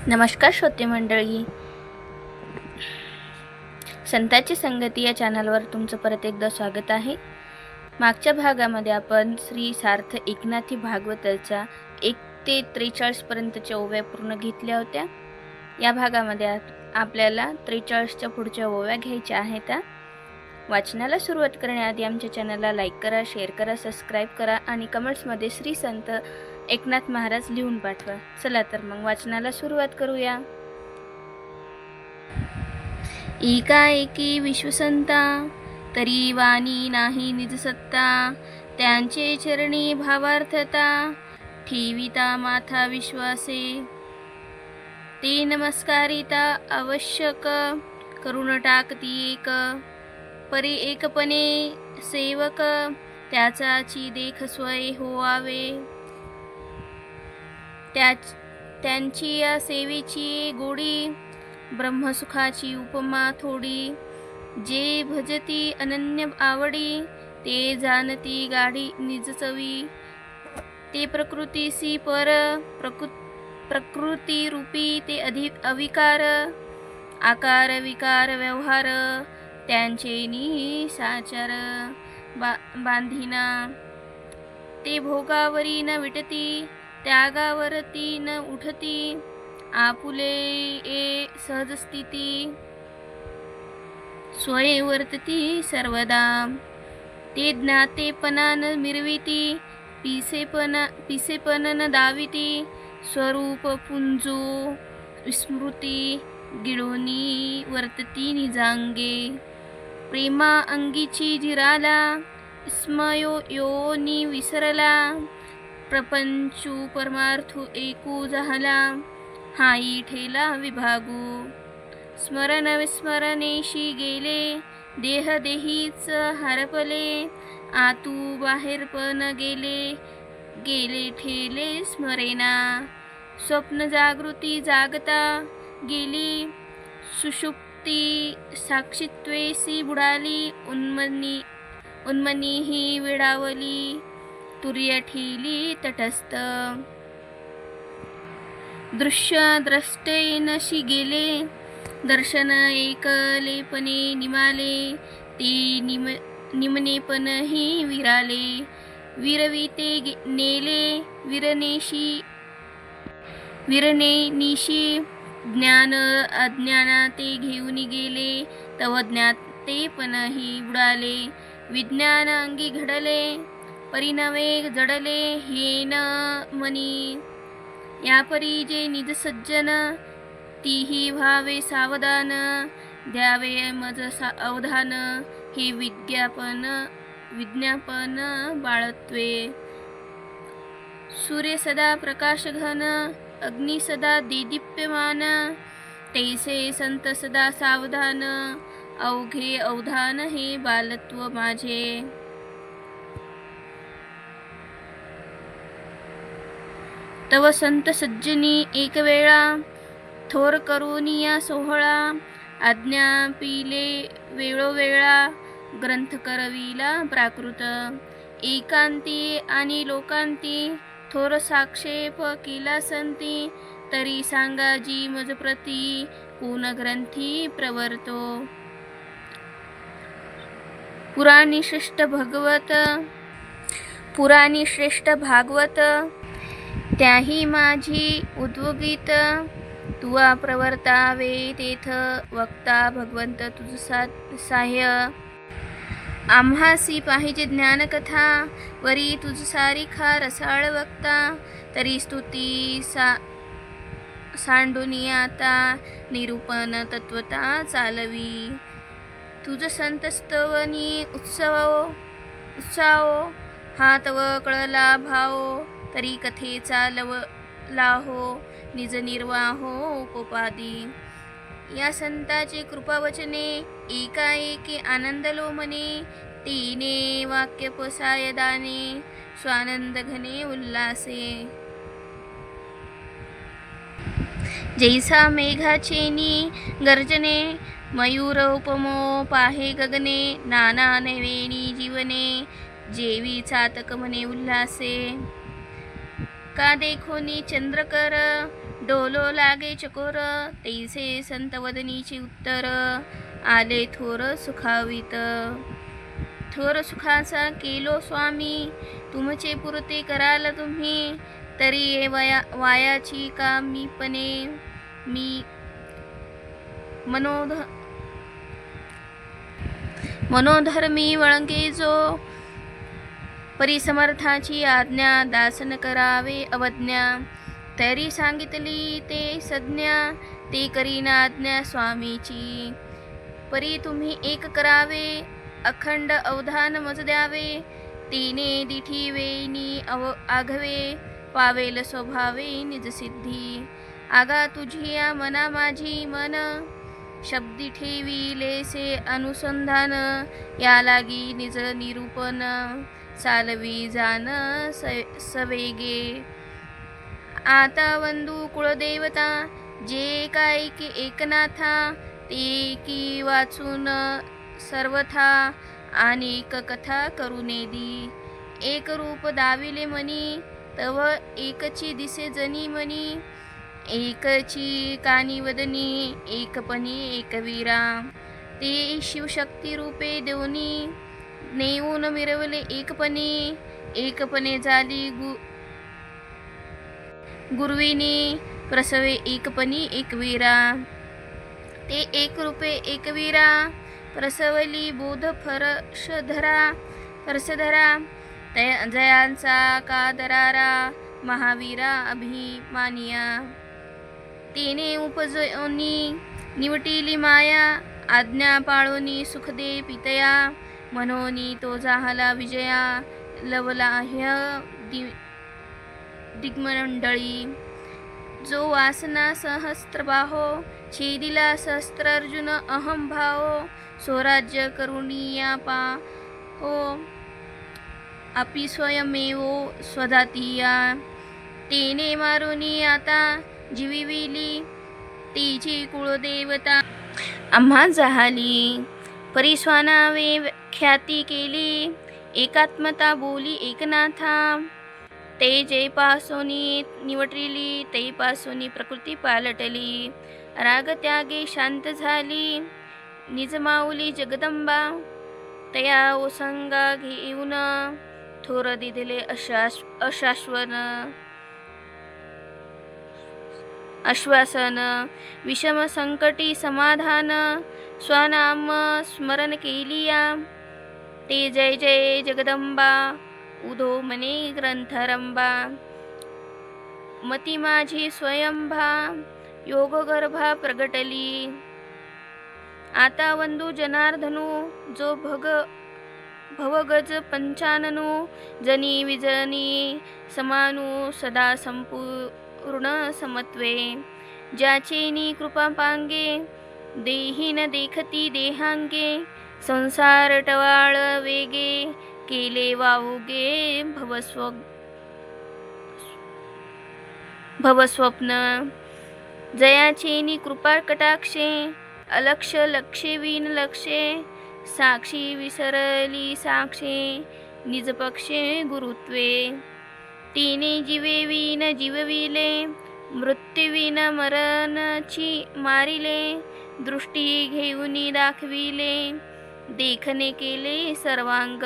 नमस्कार श्रोते मंडळी, संताची संगती या चॅनलवर तुमचं परत एकदा स्वागत आहे। मागच्या भागामध्ये आपण श्री सार्थ एकनाथी भागवताच्या 1 ते 43 पर्यंतच्या ओव्या पूर्ण घेतल्या होत्या। या भागामध्ये आपल्याला 43च्या पुढच्या ओव्या घ्यायच्या आहेत। वाचनाला सुरुवात करण्याआधी आमच्या चॅनलला लाईक करा, शेअर करा, सबस्क्राइब करा आणि कमेंट्समध्ये श्री संत एकनाथ महाराज लिहून पाठवा। चला तर मग वाचनाला सुरुवात करूया। एकाएकी विश्वसंता तरी वाणी नाही निज सत्ता, त्यांचे चरणी भावार्थता ठेविता माथा विश्वासे। ते नमस्कारिता आवश्यक करुण टाकती एक, परी एकपणे सेवक त्याचाची देख स्वय होवावे। त्यांची या सेवेची गोडी ब्रह्मसुखाची उपमा थोडी, जे भजती अनन्य आवडी ते जाणती गाढी निज चवी। ते प्रकृतीसी पर प्रकृती रूपी ते अविकार, आकार विकार व्यवहार त्यांचे निसाचर बांधिना। ते भोगावरी न विटती त्यागावरती न उठती, आपुले ए सहज स्थिती स्वय वर्तती सर्वदा। ते ज्ञातेपणा न मिरविती पिसेपण न दाविती, स्वरूप पुंजो विस्मृती गिळोनी वर्तती निजांगे। प्रेमा अंगीची जिराला स्मयो योनी विसरला, प्रपंचू परमार्थू एकू झाला हाई ठेला विभागू। स्मरण विस्मरणेशी गेले देह देहीच हरपले, आतू बाहेर पण गेले ठेले स्मरेना। स्वप्न जागृती जागता गेली, सुषुप्ती साक्षीत्वेसी बुडाली, उन्मनी ही वेडावली तुर्य ठेली तटस्थ। दृश्य द्रष्टेनशी गेले दर्शन एकलेपणे निमाले, ते निमनेपणही विराले विरविते नेले विरनेनिशी। ज्ञान अज्ञानाते घेऊन गेले तव ज्ञातेपणही बुडाले, विज्ञान अंगी घडले परिणवे जडले हेन मनी। या परी जे निज सज्जन तीही भावे सावधान, द्यावे मज अवधान हे विज्ञापन बाळत्वे। सूर्य सदा प्रकाश घन अग्नि सदा देदीप्यमान, तैसे संत सदा सावधान अवघे अवधान हे बालत्व माझे। तव संत सज्जनी एक वेळा थोर करुनिया सोहळा, आज्ञा पिले वेळोवेळा ग्रंथ करविला प्राकृत। एकांती आणि लोकांती थोर साक्षेप केला संती, तरी सांगाजी मज प्रती कोण ग्रंथी प्रवर्तो। पुराणी श्रेष्ठ भागवत त्याही माझी उद्योगित, तुवा प्रवर्तावे तेथ वक्ता भगवंत तुझ साह्य। आम्हासी पाहिजे ज्ञानकथा वरी तुझ सारिखा रसाळ वक्ता, तरी स्तुती सांडूनी आता निरूपण तत्वता चालवी। तुझ संत स्तवनी उत्साहो हा तव कळला भाव, तरी कथे चालवला हो निज निर्वाहो उपोपादी। या संताचे कृपावचने एकाएकी आनंदलो मने, तीने वाक्य पसायदाने स्वानंद घने उल्लासे। जैसा मेघाचेनी गर्जने मयूर उपमो पाहे गगने, नाना नवेणी जीवने जेवी चातक मने उल्लासे। का देखोनी चंद्रकर डोलो लागे चकोर तैसे संत वदनीचे उत्तर आले थोर सुखावित थोर सुखाचा केलो स्वामी तुमचे पुरते कराल तुम्ही तरी ये वायाची का मी पणे मी मनोधर्मी वळंगे जो परिसमर्थाची आज्ञा दासन करावे अवज्ञा तरी सांगितली ते सज्ञा ते करीना आज्ञा स्वामीची परी तुम्ही एक करावे अखंड अवधान मज द्यावे तिने दिठी वेणी आघवे पावेल स्वभावे निज सिद्धी आगा तुझी या मना माझी मन शब्दी ठेविलेसे अनुसंधान या लागी निज निरूपण चालवी जान सवेगे आता वंदू कुळदेवता जे काय की एकनाथा ते की वाचून सर्वथा अनेक कथा करुनेदी एक रूप दाविले मनी तव एकची दिसे जनी मनी एकची कानी वदनी एकपणी एकवीरा ते शिवशक्ती रूपे देवनी नेऊन मिरवले एकपणे झाली गुरुविनी प्रसवे एकपणी एकवीरा ते एक रूपे एकवीरा प्रसवली बोध परसधरा जयांचा कादरारा महावीरा अभिमानिया तिने उपजोनी निवटिली माया आज्ञा पाळोनी सुखदे पितया मनोनी तो झाला विजया लवलाह्य दिग्मंडळी जो वासना सहस्त्रबाहो छेदिला सहस्त्रार्जुन अहम भावो स्वराज्य करुणिया पाहो अपि स्वयमेवो स्वधातिया तेने मारुनी आता जीविविली तिची कुळदेवता आम्हा जाहली परिस्वानावे ख्याती केली एकात्मता बोली एकनाथा ते जे पासोनी निवटली ते पासोनी प्रकृती पालटली राग त्यागे शांत झाली निजमाऊली जगदंबा तया ओसंगा घेऊन थोर दिले आश्वासन विषम संकटी समाधान स्वनाम स्मरण केलिया ते जय जय जगदंबा उदो मने ग्रंथरंबा मती माझी स्वयंभा योगगर्भा प्रगटली आता वंदू जनार्दनू जो भवगज पंचाननू जनी विजनी समानू सदा संपूर्ण समत्वे ज्याचेनी कृपा पांगे देही न देखती देहांगे संसार टवाळ वेगे केले वावगे भवस्वप्न जयाचेनी कृपा कटाक्षे अलक्ष लक्षे विन लक्षे साक्षी विसरली साक्षे निजपक्षे गुरुत्वे तिने जीवे विन जीवविले मृत्युविन मरणची मारिले दृष्टी घेऊनी दाखविले देखणे केले सर्वांग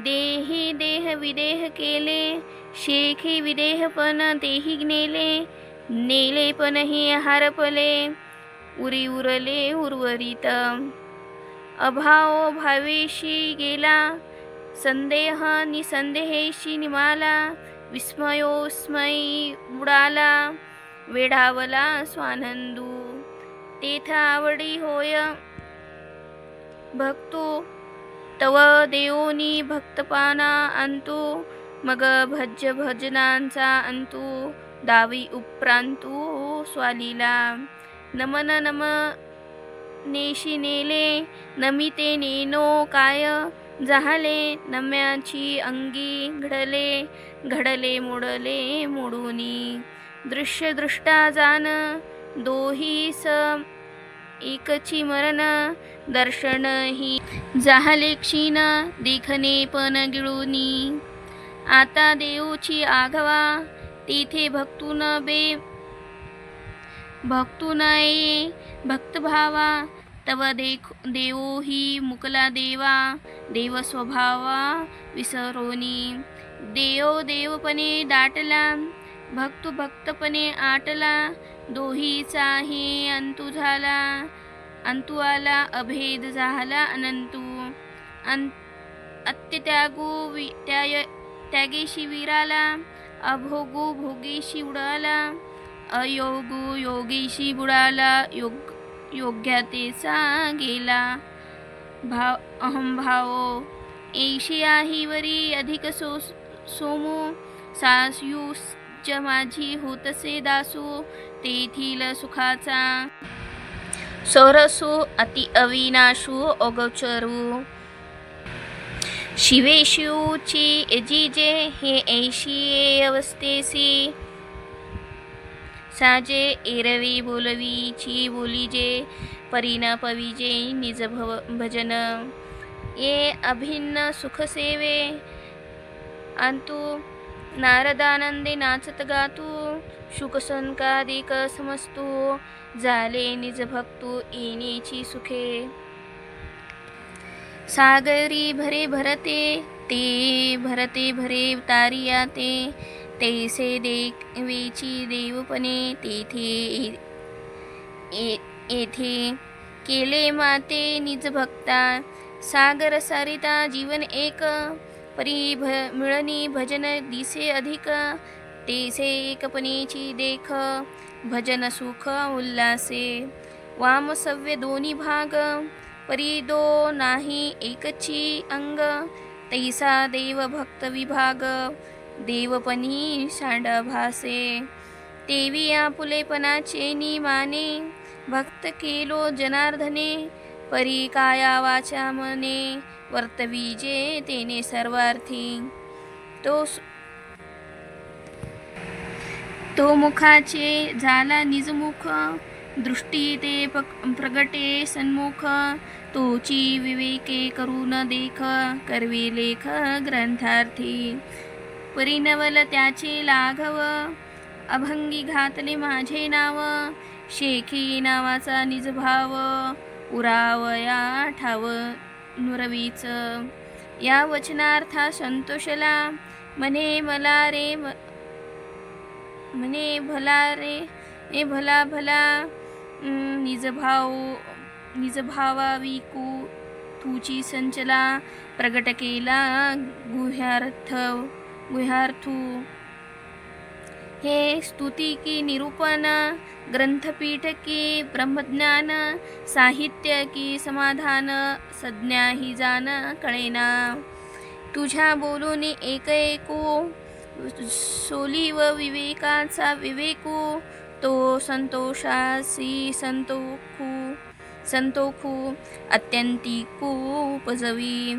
देही देह विदेह केले शेखी विदेहपण देही नेले पण ही हारपले उरी उरले उर्वरित अभाव भावेशी गेला संदेह निसंदेहेशी निमाला विस्मयोस्मयी बुडाला वेढावला स्वानंदू तेथ आवडी होय भक्तो तव देवोनी भक्तपाना अंतू मग भज्य भजनांचा अंतू दावी उपरांतू स्वालीला नमन नम नेशी नेले नमिते नेनो काय झाले नम्याची अंगी घडले मोडले मोडूनी दृश्य दृष्टा जान दोही स एकची मरण दर्शन ही जाहले क्षीण देखणे पण गिळूनी आता देऊची आघवा तेथे भक्तून भक्तुनये भक्तभावा तव देवो हि मुकला देवा देव स्वभावा विसरोनी देवपणे दाटला भक्तु भक्तपणे आटला दोहीचा हे अंतु झाला अंतु आला अभेद झाला अनंतु अत्यत्यागो त्यागेशी विराला अभोगो भोगेशी उडाला अयोगो योगेशी बुडाला योग्यतेचा गेला अहंभावो ऐशी आहे वरी अधिक सोमो सायुज माझी होतसे दासो तेथील सुखाचा सोरसो अति अविनाशो अगोचरू शिवेशूची एजीजे हे ऐशी अवस्थेसी साजे एरवी बोलवीची बोलीजे परीन पविजे निज भजन ये अभिन्न सुख सेवे अंतु नारदानंदे नाचत गातू शुकसंकादिक समस्तू झाले निज भक्तू येण्याची सुखे सागरी भरे भरते ते भरते भरे तारिया ते तैसे देवीची देवपणे तेथे येथे केले माते निज भक्ता सागर सारिता जीवन एक परी मिळणी भजन दिसे अधिक तेसे एकपणेची देख भजन सुख उल्लासे वाम सव्य दोन्ही भाग परी दो नाही एकची अंग तैसा देव भक्त विभाग देवपणी सांडभासे तेवी आपुलेपणाचे निमाने भक्त केलो जनार्दने परी काया वाचा मने वर्तवीजे तेने सर्वार्थी तो मुखाचे झाला निजमुख दृष्टी ते प्रगटे सन्मुख तोची विवेके करून देख करवी लेख ग्रंथार्थी परिणवल त्याचे लाघव अभंगी घातले माझे नाव शेखी नावाचा निजभाव उरावया ठाव नुरवीच या वचनार्था संतोषला म्हणे मला रे म्हणे भला रे ए भला भला निजभावा विकू तुची संचला प्रगट केला गुह्यार्थू हे स्तुती की निरूपण ग्रंथपीठ की ब्रह्मज्ञान साहित्य की समाधान संज्ञा ही जाण कळेना तुझ्या बोलून एक ऐकू सोली व विवेकाचा विवेकू तो संतोषासी संतोखू अत्यंतिकू उपजवी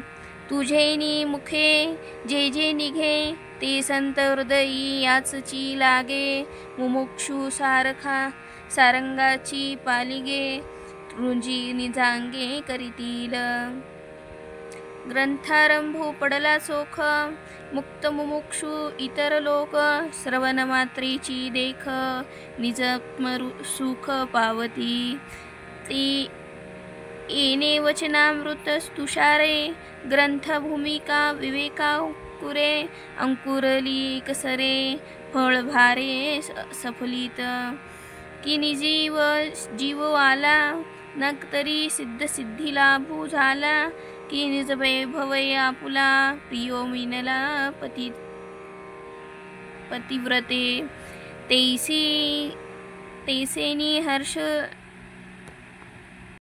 तुझेनी मुखे जे जे निघे ते संत हृदयी याचची लागे मुमुक्षु सारंगाची पालिगे रुंजी निजांगे करीतील ग्रंथारंभू पडला चोख मुक्त मुमुक्षु इतर लोक श्रवण मात्रेची देख निज सुख पावती ती येणे वचनामृत तुषारे ग्रंथ भूमिका विवेका कुरे अंकुरली कसरे फळ भारे सफलित की निजीव जीव आला नक तरी सिद्ध सिद्धी लाभू झाला की निज वैभवय आपुला प्रियो मिनला पतिव्रते तैसेनी हर्ष